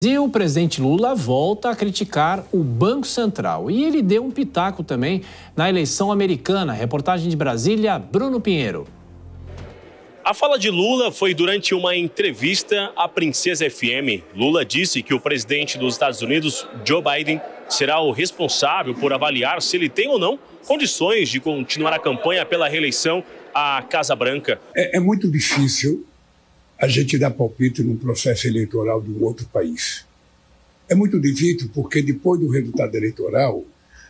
E o presidente Lula volta a criticar o Banco Central. E ele deu um pitaco também na eleição americana. Reportagem de Brasília, Bruno Pinheiro. A fala de Lula foi durante uma entrevista à Princesa FM. Lula disse que o presidente dos Estados Unidos, Joe Biden, será o responsável por avaliar se ele tem ou não condições de continuar a campanha pela reeleição à Casa Branca. É muito difícil a gente dar palpite num processo eleitoral de um outro país. É muito difícil porque depois do resultado eleitoral,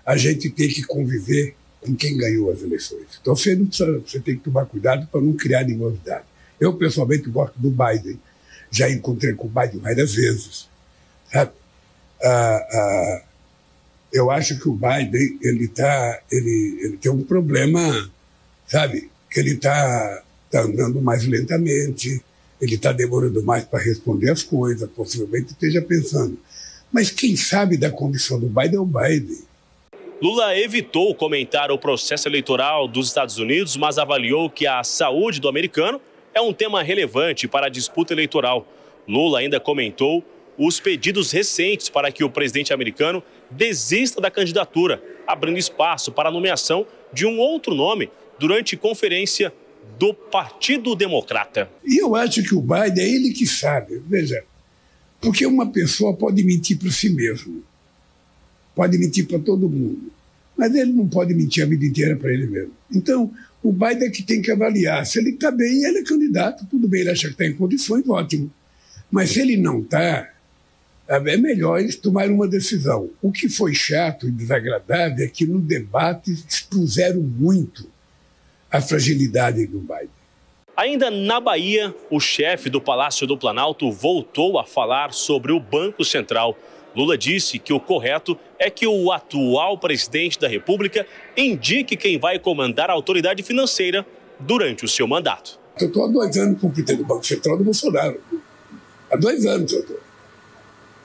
a gente tem que conviver com quem ganhou as eleições. Então você tem que tomar cuidado para não criar nenhuma novidade. Eu, pessoalmente, gosto do Biden. Já encontrei com o Biden várias vezes. Sabe? Eu acho que o Biden ele tem um problema, sabe? Que ele está andando mais lentamente, ele está demorando mais para responder as coisas, possivelmente esteja pensando. Mas quem sabe da condição do Biden é o Biden. Lula evitou comentar o processo eleitoral dos Estados Unidos, mas avaliou que a saúde do americano é um tema relevante para a disputa eleitoral. Lula ainda comentou os pedidos recentes para que o presidente americano desista da candidatura, abrindo espaço para a nomeação de um outro nome durante conferência do Partido Democrata. E eu acho que o Biden é ele que sabe, veja, porque uma pessoa pode mentir para si mesmo, pode mentir para todo mundo, mas ele não pode mentir a vida inteira para ele mesmo. Então, o Biden é que tem que avaliar. Se ele está bem, ele é candidato, tudo bem, ele acha que está em condições, ótimo. Mas se ele não está, é melhor eles tomarem uma decisão. O que foi chato e desagradável é que no debate expuseram muito a fragilidade do Biden. Ainda na Bahia, o chefe do Palácio do Planalto voltou a falar sobre o Banco Central. Lula disse que o correto é que o atual presidente da República indique quem vai comandar a autoridade financeira durante o seu mandato. Eu estou há 2 anos como presidente do Banco Central do Bolsonaro. Há 2 anos eu estou.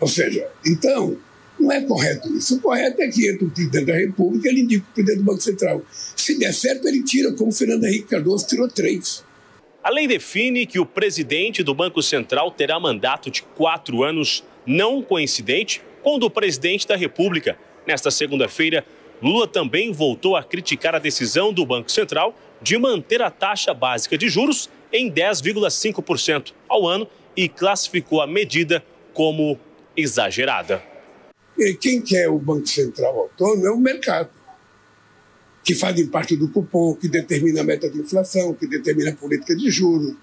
Ou seja, então, não é correto isso. O correto é que entra o presidente da República e ele indica o presidente do Banco Central. Se der certo, ele tira, como o Fernando Henrique Cardoso tirou 3. A lei define que o presidente do Banco Central terá mandato de 4 anos, não coincidente com o do presidente da República. Nesta segunda-feira, Lula também voltou a criticar a decisão do Banco Central de manter a taxa básica de juros em 10,5% ao ano e classificou a medida como exagerada. E quem quer o Banco Central autônomo é o mercado, que fazem parte do cupom, que determina a meta de inflação, que determina a política de juros.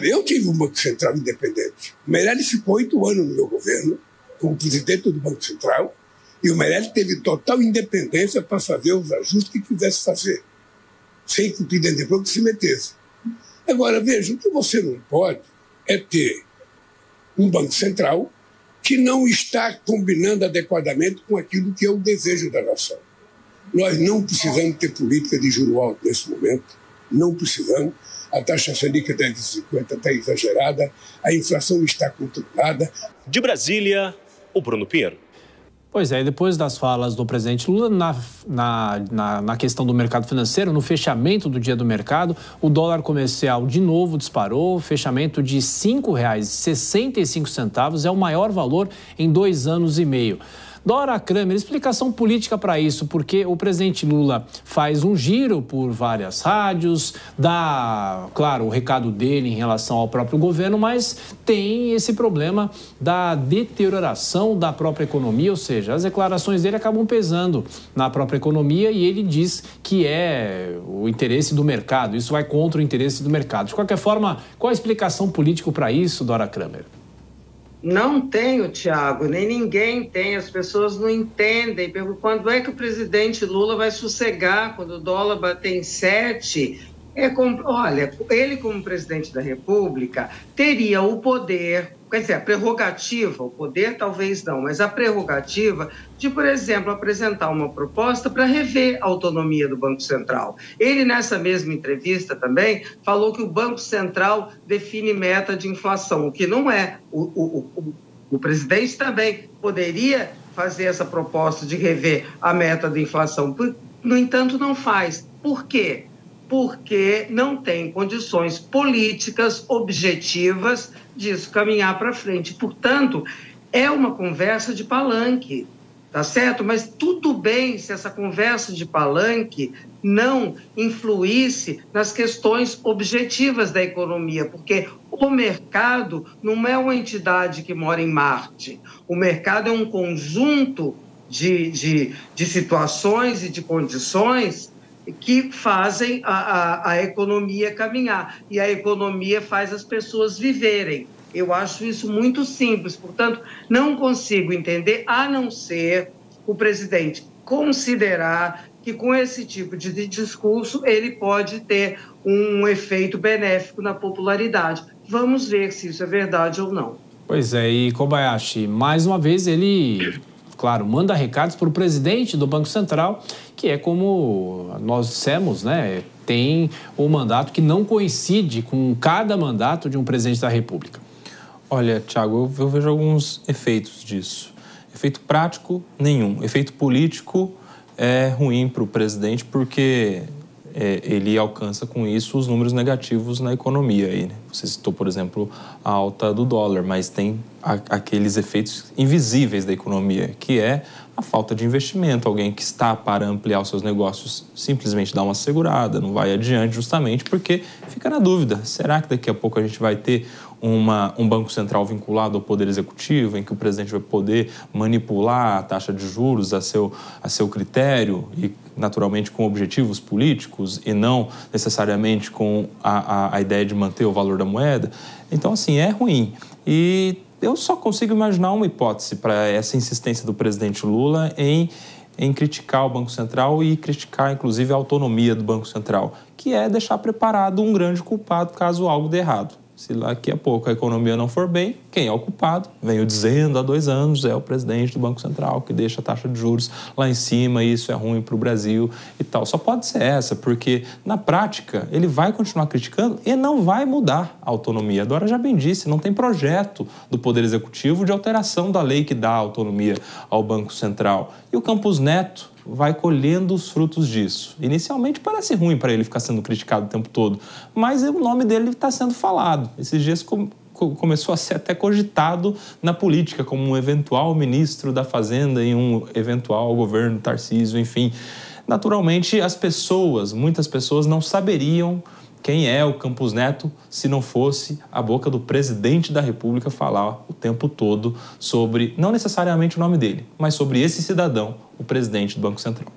Eu tive um Banco Central independente. O Meirelles ficou 8 anos no meu governo como presidente do Banco Central e o Meirelles teve total independência para fazer os ajustes que quisesse fazer, sem que o presidente da República se metesse. Agora, veja, o que você não pode é ter um Banco Central que não está combinando adequadamente com aquilo que é o desejo da nação. Nós não precisamos ter política de juro alto nesse momento, não precisamos. A taxa Selic 10,50 está exagerada, a inflação está controlada. De Brasília, o Bruno Pinheiro. Pois é, depois das falas do presidente Lula na questão do mercado financeiro, no fechamento do dia do mercado, o dólar comercial de novo disparou, fechamento de R$ 5,65, é o maior valor em 2 anos e meio. Dora Kramer, explicação política para isso, porque o presidente Lula faz um giro por várias rádios, dá, claro, o recado dele em relação ao próprio governo, mas tem esse problema da deterioração da própria economia, ou seja, as declarações dele acabam pesando na própria economia e ele diz que é o interesse do mercado, isso vai contra o interesse do mercado. De qualquer forma, qual a explicação política para isso, Dora Kramer? Não tenho, Tiago, nem ninguém tem, as pessoas não entendem. Quando é que o presidente Lula vai sossegar quando o dólar bater em 7? Olha, ele como presidente da República teria o poder, quer dizer, a prerrogativa, o poder talvez não, mas a prerrogativa de, por exemplo, apresentar uma proposta para rever a autonomia do Banco Central. Ele, nessa mesma entrevista também, falou que o Banco Central define meta de inflação, o que não é. O presidente também poderia fazer essa proposta de rever a meta de inflação, no entanto, não faz. Por quê? porque não tem condições políticas objetivas disso caminhar para frente. Portanto, é uma conversa de palanque, tá certo? Mas tudo bem se essa conversa de palanque não influísse nas questões objetivas da economia, porque o mercado não é uma entidade que mora em Marte. O mercado é um conjunto de situações e de condições que fazem a economia caminhar. E a economia faz as pessoas viverem. Eu acho isso muito simples. Portanto, não consigo entender, a não ser o presidente considerar que com esse tipo de discurso ele pode ter um efeito benéfico na popularidade. Vamos ver se isso é verdade ou não. Pois é, e Kobayashi, mais uma vez ele, claro, manda recados para o presidente do Banco Central, que é como nós dissemos, né, tem um mandato que não coincide com cada mandato de um presidente da República. Olha, Thiago, eu vejo alguns efeitos disso. Efeito prático, nenhum. Efeito político é ruim para o presidente porque ele alcança com isso os números negativos na economia. Aí, né? Você citou, por exemplo, a alta do dólar, mas tem aqueles efeitos invisíveis da economia, que é a falta de investimento. Alguém que está para ampliar os seus negócios simplesmente dá uma segurada, não vai adiante justamente porque fica na dúvida. Será que daqui a pouco a gente vai ter um Banco Central vinculado ao Poder Executivo, em que o presidente vai poder manipular a taxa de juros a seu critério e, naturalmente, com objetivos políticos e não necessariamente com a ideia de manter o valor da moeda? Então, assim, é ruim. E eu só consigo imaginar uma hipótese para essa insistência do presidente Lula em criticar o Banco Central e criticar, inclusive, a autonomia do Banco Central, que é deixar preparado um grande culpado caso algo dê errado. Se daqui a pouco a economia não for bem, quem é o culpado? Venho dizendo há 2 anos, é o presidente do Banco Central que deixa a taxa de juros lá em cima e isso é ruim para o Brasil e tal. Só pode ser essa, porque na prática ele vai continuar criticando e não vai mudar a autonomia. A Dora já bem disse, não tem projeto do Poder Executivo de alteração da lei que dá autonomia ao Banco Central. E o Campos Neto vai colhendo os frutos disso. Inicialmente parece ruim para ele ficar sendo criticado o tempo todo, mas o nome dele está sendo falado. Esses dias começou a ser até cogitado na política como um eventual ministro da Fazenda em um eventual governo Tarcísio, enfim. Naturalmente, muitas pessoas não saberiam quem é o Campos Neto se não fosse a boca do presidente da República falar o tempo todo sobre, não necessariamente o nome dele, mas sobre esse cidadão, o presidente do Banco Central.